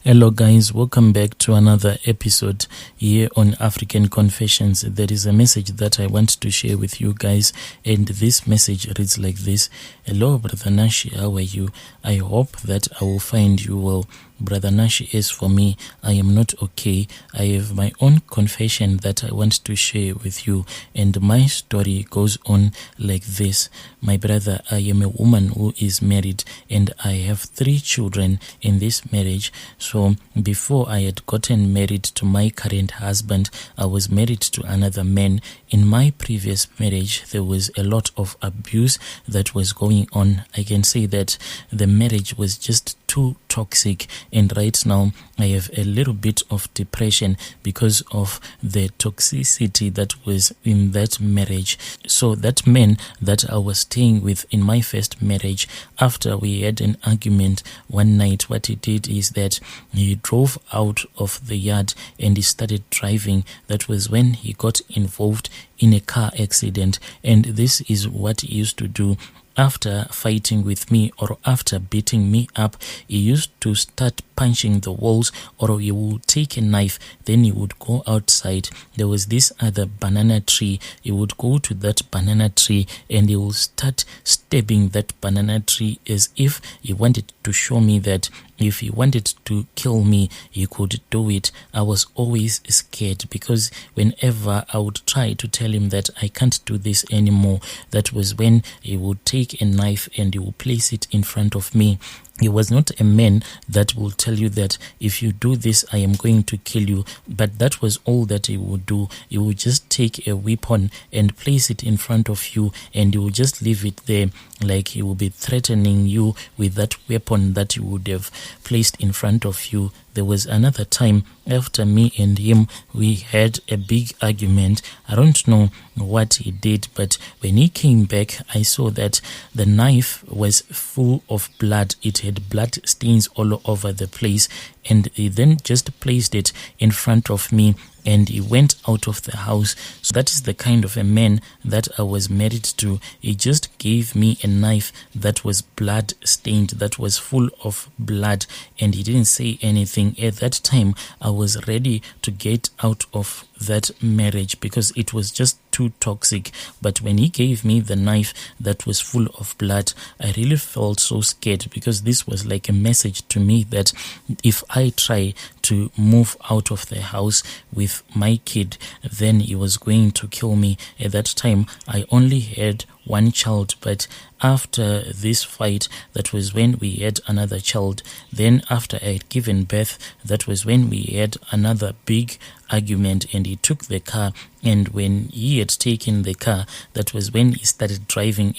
Hello guys, welcome back to another episode here on African Confessions. There is a message that I want to share with you guys, and this message reads like this. Hello Brother Nashi, how are you? I hope that I will find you well. Brother Nashi, as for me, I am not okay. I have my own confession that I want to share with you, and my story goes on like this. My brother, I am a woman who is married, and I have 3 children in this marriage. So before I had gotten married to my current husband, I was married to another man. In my previous marriage, there was a lot of abuse that was going on. I can say that the marriage was just too toxic, and right now I have a little bit of depression because of the toxicity that was in that marriage. So that man that I was staying with in my first marriage, after we had an argument one night, what he did is that he drove out of the yard and he started driving. That was when he got involved in a car accident, and this is what he used to do. After fighting with me or after beating me up, he used to start punching the walls, or he would take a knife, then he would go outside. There was this other banana tree. He would go to that banana tree and he would start stabbing that banana tree as if he wanted to show me that if he wanted to kill me, he could do it. I was always scared because whenever I would try to tell him that I can't do this anymore, that was when he would take a knife and he would place it in front of me. He was not a man that will tell you that if you do this, I am going to kill you. But that was all that he would do. He would just take a weapon and place it in front of you, and he would just leave it there, like he will be threatening you with that weapon that he would have placed in front of you. There was another time after me and him, we had a big argument. I don't know what he did, but when he came back, I saw that the knife was full of blood. It had blood stains all over the place, and he then just placed it in front of me and he went out of the house. So that is the kind of a man that I was married to. He just gave me a knife that was blood stained, that was full of blood, and he didn't say anything. At that time, I was ready to get out of that marriage because it was just too toxic. But when he gave me the knife that was full of blood, I really felt so scared, because this was like a message to me that if I try to move out of the house with my kid, then he was going to kill me. At that time, I only had one child, but after this fight, that was when we had another child. Then after I had given birth, that was when we had another big argument, and he took the car. And when he had taken the car, that was when he started driving,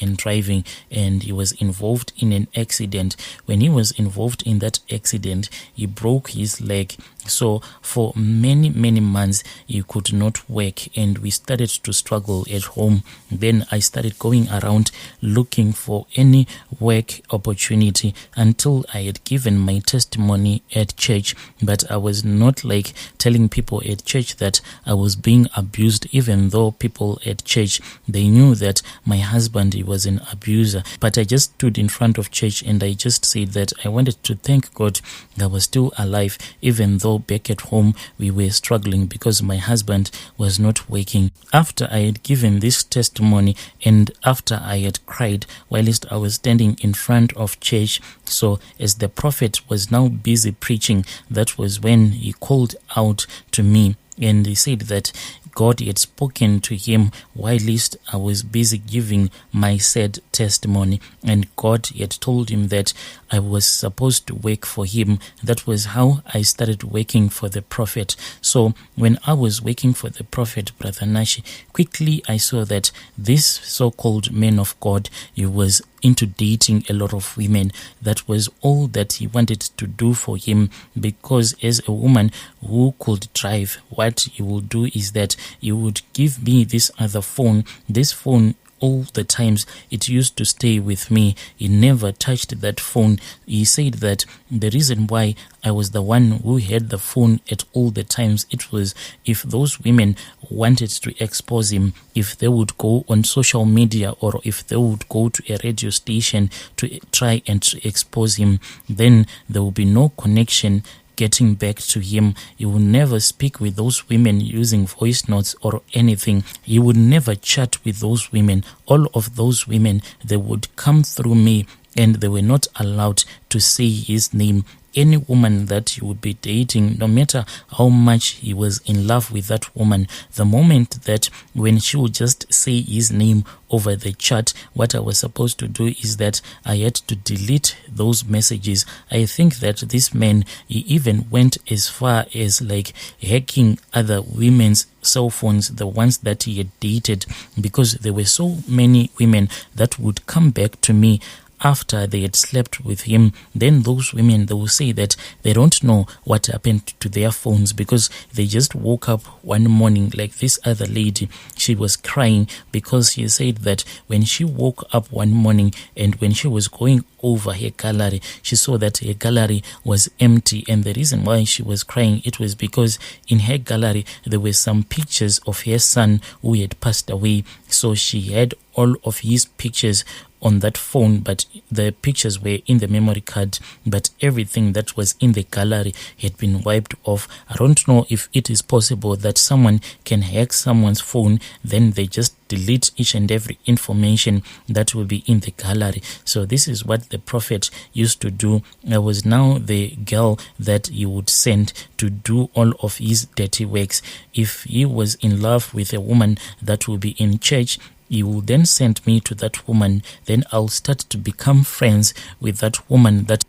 and he was involved in an accident. When he was involved in that accident, he broke his leg. So for many months, he could not work, and we started to struggle at home. Then I started going around looking for any work opportunity until I had given my testimony at church. But I was not like telling people at church that I was being abused, even though people at church, they knew that my husband, he was an abuser. But I just stood in front of church and I just said that I wanted to thank God that I was still alive, even though back at home we were struggling because my husband was not working. After I had given this testimony and after I had cried whilst I was standing in front of church, so as the prophet was now busy preaching, that was when he called out to me and he said that God had spoken to him whilst I was busy giving my sad testimony, and God had told him that I was supposed to work for him. That was how I started working for the prophet. So when I was working for the prophet, Brother Nashi, quickly I saw that this so-called man of God, he was into dating a lot of women. That was all that he wanted to do for him, because as a woman who could drive, what he would do is that he would give me this other phone. This phone, all the times it used to stay with me. He never touched that phone. He said that the reason why I was the one who had the phone at all the times, it was if those women wanted to expose him, if they would go on social media or if they would go to a radio station to try and to expose him, then there will be no connection getting back to him. He would never speak with those women using voice notes or anything. He would never chat with those women. All of those women, they would come through me, and they were not allowed to say his name. Any woman that he would be dating, no matter how much he was in love with that woman, the moment that when she would just say his name over the chat, what I was supposed to do is that I had to delete those messages. I think that this man, he even went as far as like hacking other women's cell phones, the ones that he had dated, because there were so many women that would come back to me after they had slept with him. Then those women, they will say that they don't know what happened to their phones because they just woke up one morning. Like this other lady, she was crying because she said that when she woke up one morning and when she was going over her gallery, she saw that her gallery was empty, and the reason why she was crying, it was because in her gallery there were some pictures of her son who had passed away. So she had all of his pictures on that phone, but the pictures were in the memory card, but everything that was in the gallery had been wiped off. I don't know if it is possible that someone can hack someone's phone, then they just delete each and every information that will be in the gallery. So this is what the prophet used to do. I was now the girl that he would send to do all of his dirty works. If he was in love with a woman that will be in church, he will then send me to that woman. Then I'll start to become friends with that woman that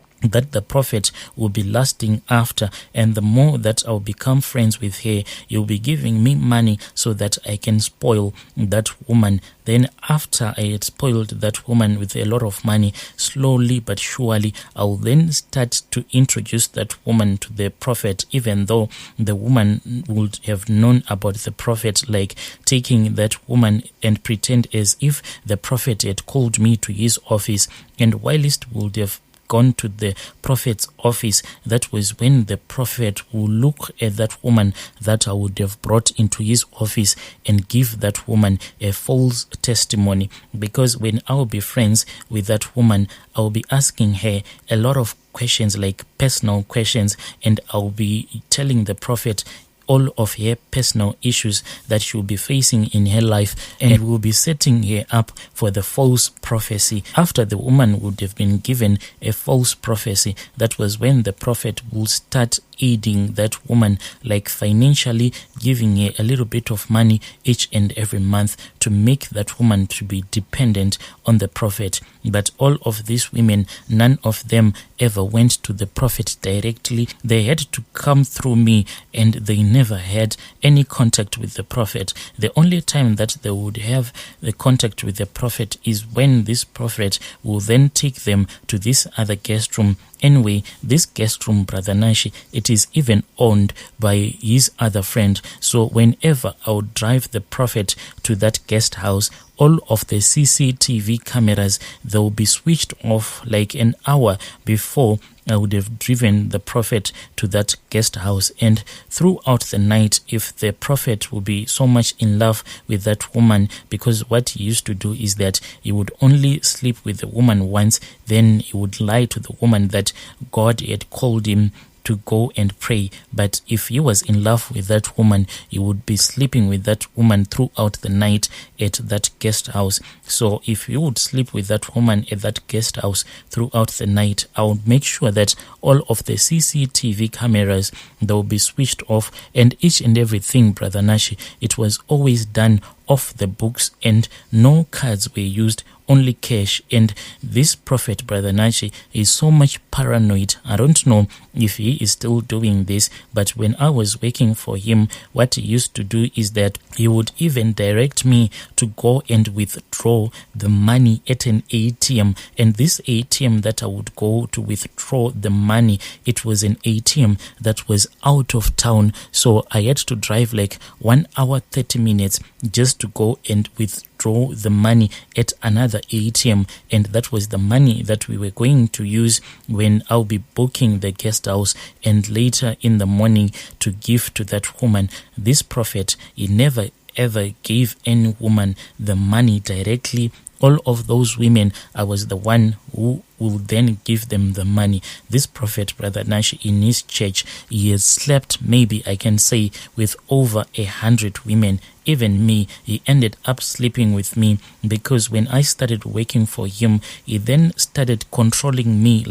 the prophet will be lusting after, and the more that I'll become friends with her, he'll be giving me money so that I can spoil that woman. Then after I had spoiled that woman with a lot of money, slowly but surely I'll then start to introduce that woman to the prophet, even though the woman would have known about the prophet, like taking that woman and pretend as if the prophet had called me to his office, and whilst would have gone to the prophet's office, that was when the prophet will look at that woman that I would have brought into his office and give that woman a false testimony. Because when I'll be friends with that woman, I'll be asking her a lot of questions, like personal questions, and I'll be telling the prophet all of her personal issues that she will be facing in her life, and will be setting her up for the false prophecy. After the woman would have been given a false prophecy, that was when the prophet will start aiding that woman, like financially giving her a little bit of money each and every month to make that woman to be dependent on the prophet. But all of these women, none of them ever went to the prophet directly. They had to come through me, and they never had any contact with the prophet. The only time that they would have the contact with the prophet is when this prophet will then take them to this other guest room. Anyway, this guest room, Brother Nashi, it is even owned by his other friend. So whenever I would drive the prophet to that guest house, all of the CCTV cameras, they will be switched off like an hour before I would have driven the prophet to that guest house. And throughout the night, if the prophet would be so much in love with that woman, because what he used to do is that he would only sleep with the woman once, then he would lie to the woman that God had called him to go and pray. But if he was in love with that woman, he would be sleeping with that woman throughout the night at that guest house. So if you would sleep with that woman at that guest house throughout the night, I would make sure that all of the CCTV cameras, they will be switched off, and each and everything, Brother Nashi, it was always done off the books, and no cards were used, only cash. And this prophet, Brother Nashi, is so much paranoid. I don't know if he is still doing this, but when I was working for him, what he used to do is that he would even direct me to go and withdraw the money at an ATM. And this ATM that I would go to withdraw the money, it was an ATM that was out of town. So I had to drive like 1 hour 30 minutes just to go and withdraw the money at another ATM, and that was the money that we were going to use when I'll be booking the guest house and later in the morning to give to that woman. This prophet, he never ever gave any woman the money directly all of those women, I was the one who will then give them the money. This prophet, Brother Nash, in his church, he has slept, maybe I can say, with over 100 women. Even me, he ended up sleeping with me, because when I started working for him, he then started controlling me,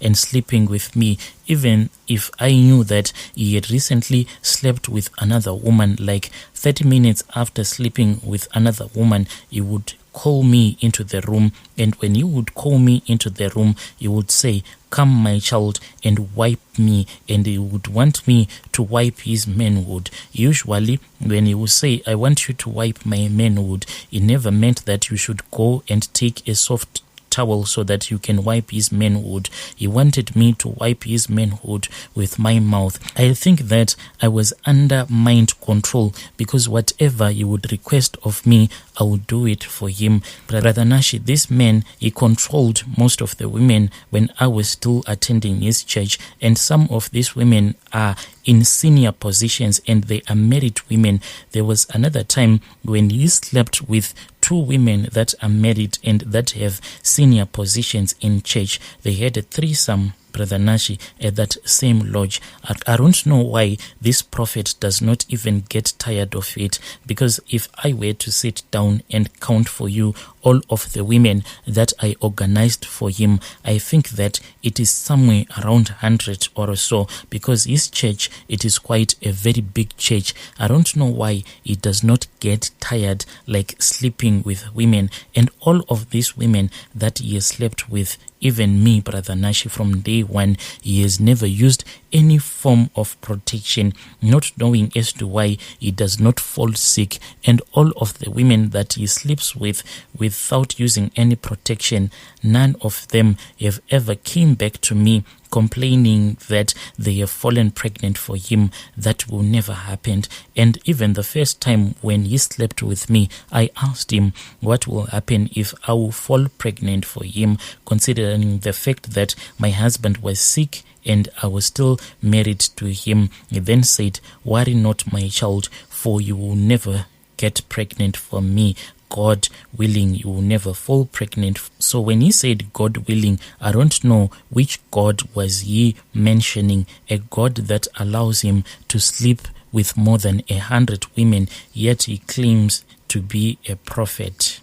and sleeping with me. Even if I knew that he had recently slept with another woman, 30 minutes after sleeping with another woman, he would call me into the room, and when he would call me into the room, he would say, "Come, my child, and wipe me," and he would want me to wipe his manhood. Usually, when he would say, "I want you to wipe my manhood," it never meant that you should go and take a soft towel so that you can wipe his manhood. He wanted me to wipe his manhood with my mouth. I think that I was under mind control, because whatever he would request of me, I would do it for him. Brother Nashi, this man, he controlled most of the women when I was still attending his church, and some of these women are in senior positions and they are married women. There was another time when he slept with 2 women that are married and that have senior positions in church. They had a threesome, Brother Nashi, at that same lodge. I don't know why this prophet does not even get tired of it, because if I were to sit down and count for you all of the women that I organized for him, I think that it is somewhere around 100 or so, because his church, it is quite a very big church. I don't know why he does not get tired sleeping with women, and all of these women that he has slept with, even me, Brother Nashi, from day one, he has never used any form of protection, not knowing as to why he does not fall sick. And all of the women that he sleeps with without using any protection, none of them have ever came back to me complaining that they have fallen pregnant for him. That will never happen. And even the first time when he slept with me, I asked him what will happen if I will fall pregnant for him, considering the fact that my husband was sick and I was still married to him. He then said, "Worry not, my child, for you will never get pregnant for me. God willing, you will never fall pregnant." So when he said God willing, I don't know which God was he mentioning, a God that allows him to sleep with more than 100 women, yet he claims to be a prophet.